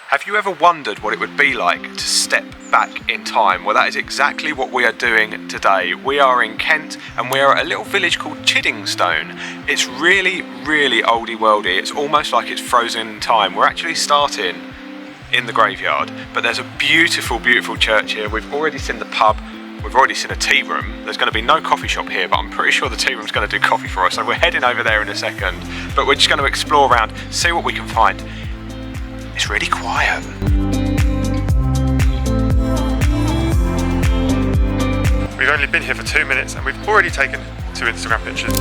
Have you ever wondered what it would be like to step back in time? Well, that is exactly what we are doing today. We are in Kent and we are at a little village called Chiddingstone. It's really, really oldie worldy. It's almost like it's frozen in time. We're actually starting in the graveyard, but there's a beautiful, beautiful church here. We've already seen the pub. We've already seen a tea room. There's going to be no coffee shop here, but I'm pretty sure the tea room's going to do coffee for us. So we're heading over there in a second, but we're just going to explore around, see what we can find. It's really quiet. We've only been here for 2 minutes and we've already taken 2 Instagram pictures.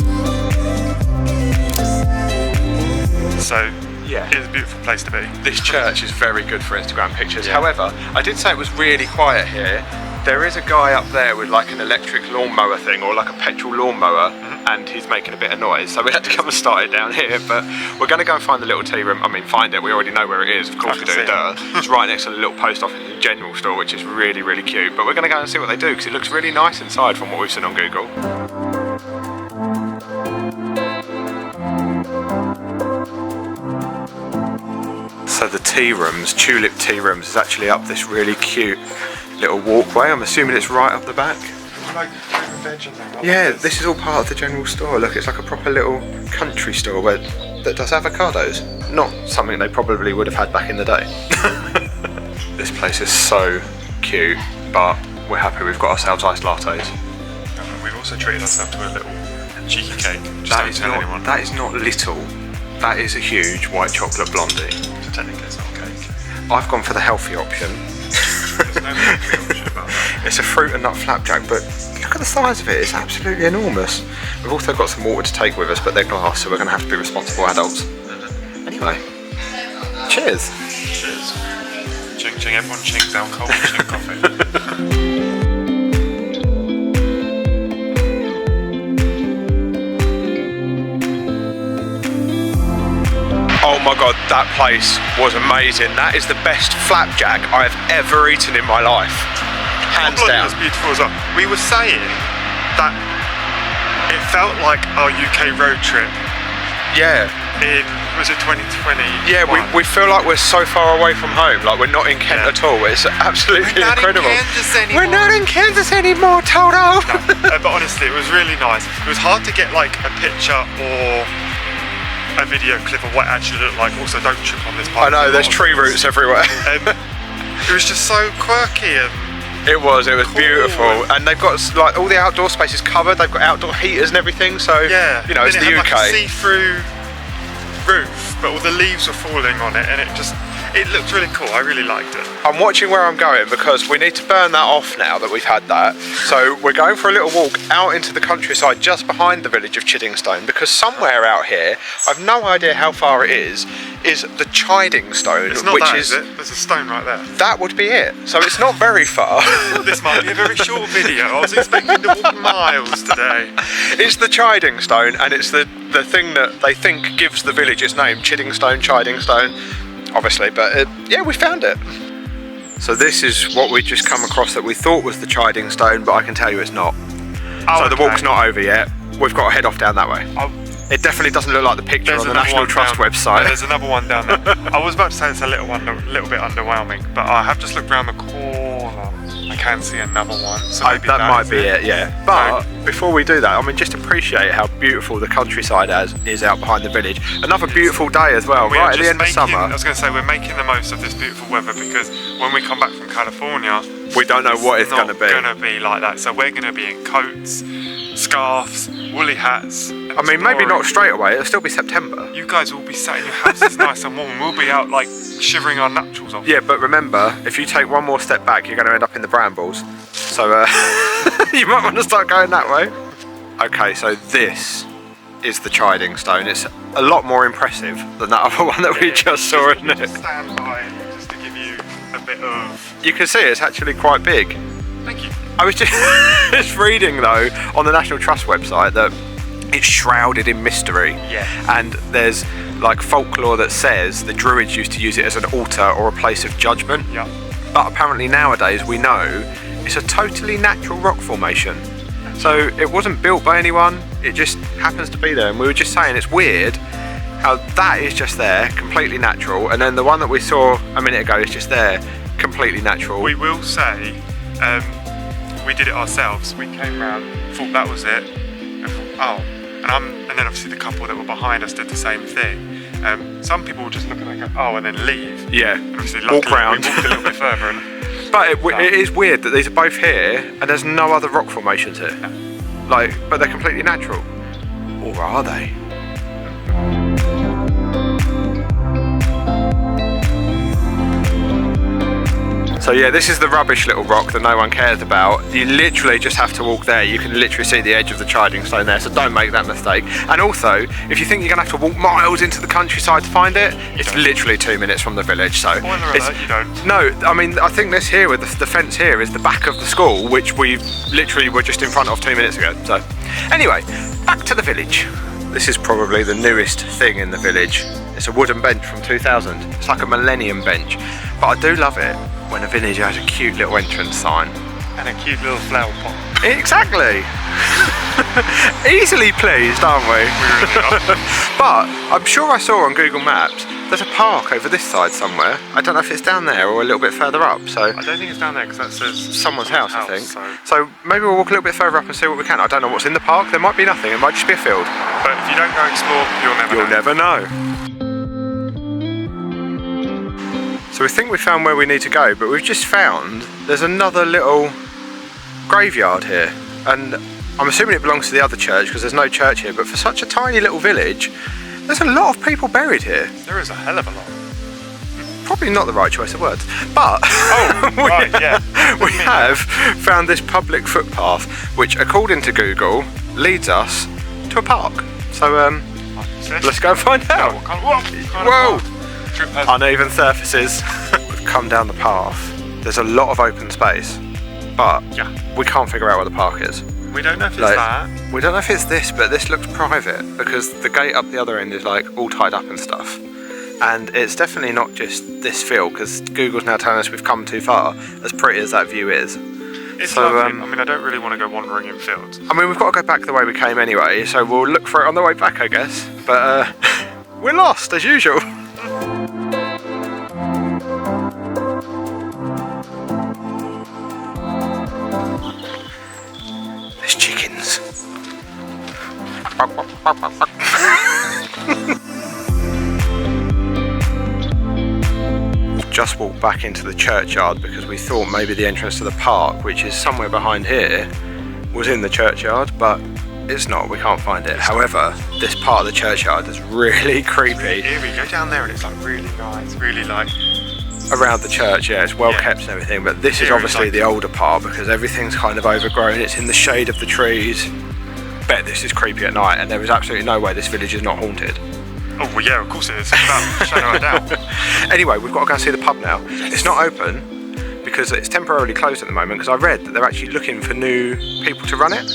So yeah, it's a beautiful place to be. This church is very good for Instagram pictures. Yeah. However, I did say it was really quiet here. There is a guy up there with like an electric lawnmower thing or like a petrol lawnmower, and he's making a bit of noise, so we had to come and start it down here. But we're going to go and find the little tea room. I mean, find it, we already know where it is, of course we do. It's right next to the little post office and general store, which is really, really cute. But we're going to go and see what they do, because it looks really nice inside from what we've seen on Google. So the tea rooms, Tulip Tea Rooms, is actually up this really cute little walkway. I'm assuming it's right up the back. Like fruit and veg and things. Yeah, this is all part of the general store. Look, it's like a proper little country store that does avocados. Not something they probably would have had back in the day. This place is so cute, but we're happy we've got ourselves iced lattes. And we've also treated ourselves to a little cheeky cake. Just that don't is tell not, anyone. that is not little. That is a huge white chocolate blondie. So technically it's not a cake. I've gone for the healthy option. There's no healthy option about that. It's a fruit and nut flapjack, but look at the size of it, it's absolutely enormous. We've also got some water to take with us, but they're glass, so we're going to have to be responsible adults. Anyway, cheers. Cheers. Ching ching, everyone chings alcohol, ching coffee. Oh my god, that place was amazing. That is the best flapjack I've ever eaten in my life. Hands down. It was beautiful as well. We were saying that it felt like our UK road trip. Yeah. Was it 2020? Yeah, we feel like we're so far away from home, like we're not in Kent at all. It's absolutely incredible. We're not in Kansas anymore, Toto. No, but honestly, it was really nice. It was hard to get like a picture or a video clip of what it actually looked like. Also, don't trip on this part. I know, there's tree roots everywhere. It was just so quirky and it was cool. Beautiful, and they've got like all the outdoor spaces covered. They've got outdoor heaters and everything. So yeah, you know, it's the UK. Like a see-through roof, but all the leaves were falling on it, and it looked really cool. I really liked it. I'm watching where I'm going because we need to burn that off now that we've had that. So we're going for a little walk out into the countryside just behind the village of Chiddingstone, because somewhere out here, I've no idea how far it is the Chiding Stone, it's not which that, is it? There's a stone right there. That would be it. So it's not very far. This might be a very short video. I was expecting to walk miles today. It's the Chiding Stone, and it's the thing that they think gives the village its name, Chiddingstone, Chiding Stone. Obviously, but yeah, we found it. So this is what we just come across that we thought was the Chiding Stone, but I can tell you it's not. Oh, so the walk's not over yet. We've got to head off down that way. It definitely doesn't look like the picture on the National Trust website. No, there's another one down there. I was about to say it's a little bit underwhelming, but I have just looked around the corner. I can see another one. So maybe that might be it, yeah. But before we do that, I mean, just appreciate how beautiful the countryside is out behind the village. Another beautiful day as well, right at the end of summer. I was going to say, we're making the most of this beautiful weather, because when we come back from California, we don't know what it's going to be. It's not going to be like that. So we're going to be in coats, scarves, woolly hats. I mean, maybe not straight away. It'll still be September. You guys will be sat in your houses nice and warm. We'll be out like shivering our nuptials off. Yeah, but remember, if you take one more step back, you're going to end up in the brambles. So you might want to start going that way. Okay, so this is the Chiding Stone. It's a lot more impressive than that other one that we just saw, isn't it? Stand by just to give you a bit of... You can see it's actually quite big. Thank you. I was just reading though on the National Trust website that it's shrouded in mystery. Yeah. And there's like folklore that says the Druids used to use it as an altar or a place of judgment. Yeah. But apparently nowadays we know it's a totally natural rock formation. So it wasn't built by anyone, it just happens to be there. And we were just saying it's weird That is just there, completely natural, and then the one that we saw a minute ago is just there, completely natural. We will say, we did it ourselves. We came round, thought that was it, and thought, and then obviously the couple that were behind us did the same thing. Some people will just look at it and go, and then leave. Yeah, and obviously, walk round. We walked a little bit further. And but it is weird that these are both here, and there's no other rock formations here. No. But they're completely natural. Or are they? So yeah, this is the rubbish little rock that no one cares about. You literally just have to walk there. You can literally see the edge of the Chiding Stone there, so don't make that mistake. And also, if you think you're going to have to walk miles into the countryside to find it, it's literally 2 minutes from the village. So spoiler alert, you don't. No, I mean, I think this here, with the fence here, is the back of the school, which we literally were just in front of 2 minutes ago. So anyway, back to the village. This is probably the newest thing in the village. It's a wooden bench from 2000. It's like a millennium bench. But I do love it when a village has a cute little entrance sign. And a cute little flower pot. Exactly. Easily pleased, aren't we? We really are. But I'm sure I saw on Google Maps there's a park over this side somewhere. I don't know if it's down there or a little bit further up. So I don't think it's down there because that says someone's house, I think. So maybe we'll walk a little bit further up and see what we can. I don't know what's in the park. There might be nothing. It might just be a field. But if you don't go explore, you'll never know. So we think we found where we need to go, but we've just found there's another little graveyard here, and I'm assuming it belongs to the other church because there's no church here, but for such a tiny little village there's a lot of people buried here. There is a hell of a lot. Probably not the right choice of words, but we have found this public footpath which, according to Google, leads us to a park. So let's go and find out. Whoa! Uneven surfaces. We've come down the path. There's a lot of open space, but we can't figure out where the park is. We don't know if it's that. We don't know if it's this, but this looks private because the gate up the other end is like all tied up and stuff. And it's definitely not just this field because Google's now telling us we've come too far, as pretty as that view is. It's lovely. I mean, I don't really want to go wandering in fields. I mean, we've got to go back the way we came anyway, so we'll look for it on the way back, I guess. But we're lost as usual. There's chickens. We've just walked back into the churchyard because we thought maybe the entrance to the park, which is somewhere behind here, was in the churchyard, but it's not. We can't find it. However, this part of the churchyard is really creepy. Here we go down there and it's like really nice, really like around the church. Yeah, it's well kept and everything, but this is obviously the older part because everything's kind of overgrown. It's in the shade of the trees. Bet this is creepy at night, and there is absolutely no way this village is not haunted. Oh well, yeah, of course it is. Without shadow of a doubt. Anyway, we've got to go and see the pub now. It's not open because it's temporarily closed at the moment because I read that they're actually looking for new people to run it.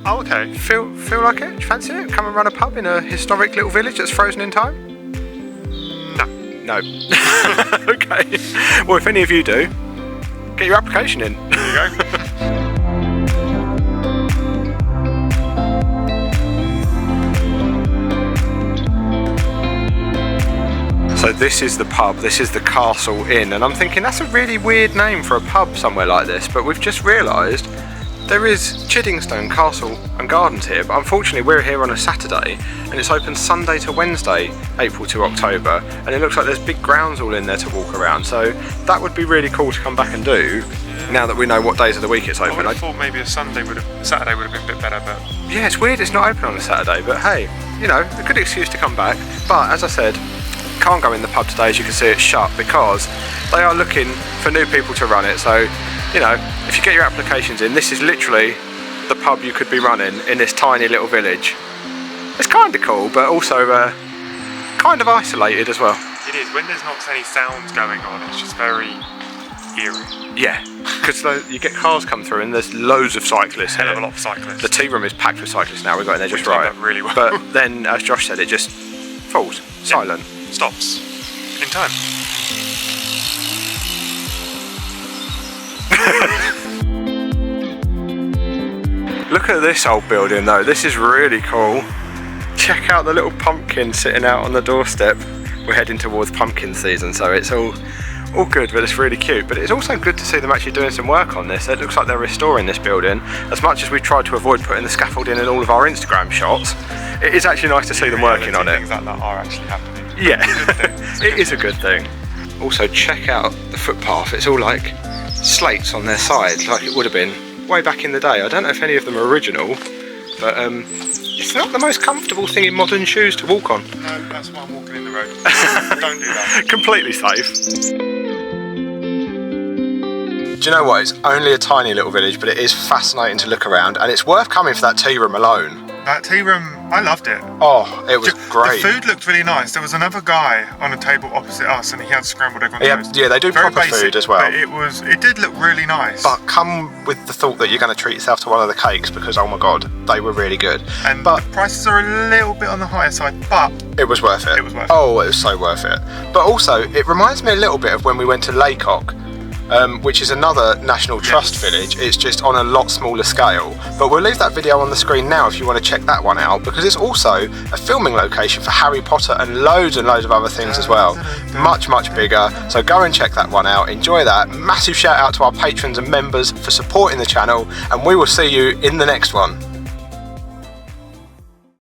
Oh, okay. Feel like it? Do you fancy it? Come and run a pub in a historic little village that's frozen in time? No. Okay. Well, if any of you do, get your application in. There you go. So this is the pub, this is the Castle Inn, and I'm thinking that's a really weird name for a pub somewhere like this, but we've just realised there is Chiddingstone Castle and Gardens here, but unfortunately we're here on a Saturday and it's open Sunday to Wednesday, April to October, and it looks like there's big grounds all in there to walk around, so that would be really cool to come back and do now that we know what days of the week it's open. I would have thought maybe a Saturday would have been a bit better, but yeah, it's weird it's not open on a Saturday, but hey, you know, a good excuse to come back. But as I said, can't go in the pub today, as you can see it's shut because they are looking for new people to run it. So, you know, if you get your applications in, this is literally the pub you could be running in this tiny little village. It's kind of cool, but also kind of isolated as well. It is. When there's not any sounds going on, it's just very eerie. Yeah, because you get cars come through and there's loads of cyclists Hell here. of a lot of cyclists. The tea room is packed with cyclists now, we got in there just We timed right. that really well. But then, as Josh said, it just falls, silent. Stops in time. Look at this old building though, this is really cool. check out the little pumpkin sitting out on the doorstep. We're heading towards pumpkin season, so it's all good, but it's really cute. But it's also good to see them actually doing some work on this. It looks like they're restoring this building. As much as we tried to avoid putting the scaffolding in all of our Instagram shots, it is actually nice to see them working on it. Things like that are actually happening. Yeah, it is a good thing. Also, check out the footpath. It's all like slates on their sides, like it would have been way back in the day. I don't know if any of them are original, but it's not the most comfortable thing in modern shoes to walk on. No, that's why I'm walking in the road. Don't do that. Completely safe. Do you know what? It's only a tiny little village, but it is fascinating to look around, and it's worth coming for that tea room alone. That tea room, I loved it. Oh, it was great. The food looked really nice. There was another guy on a table opposite us, and he had scrambled egg on toast. Yeah, they do Very proper basic, food as well. But it did look really nice. But come with the thought that you're going to treat yourself to one of the cakes, because oh my god, they were really good. But the prices are a little bit on the higher side, but it was worth it. It was worth it. Oh, it was so worth it. But also, it reminds me a little bit of when we went to Laycock, which is another National Trust village. It's just on a lot smaller scale. But we'll leave that video on the screen now if you want to check that one out, because it's also a filming location for Harry Potter and loads of other things as well. Much bigger. So go and check that one out. Enjoy that. Massive shout out to our patrons and members for supporting the channel, and we will see you in the next one.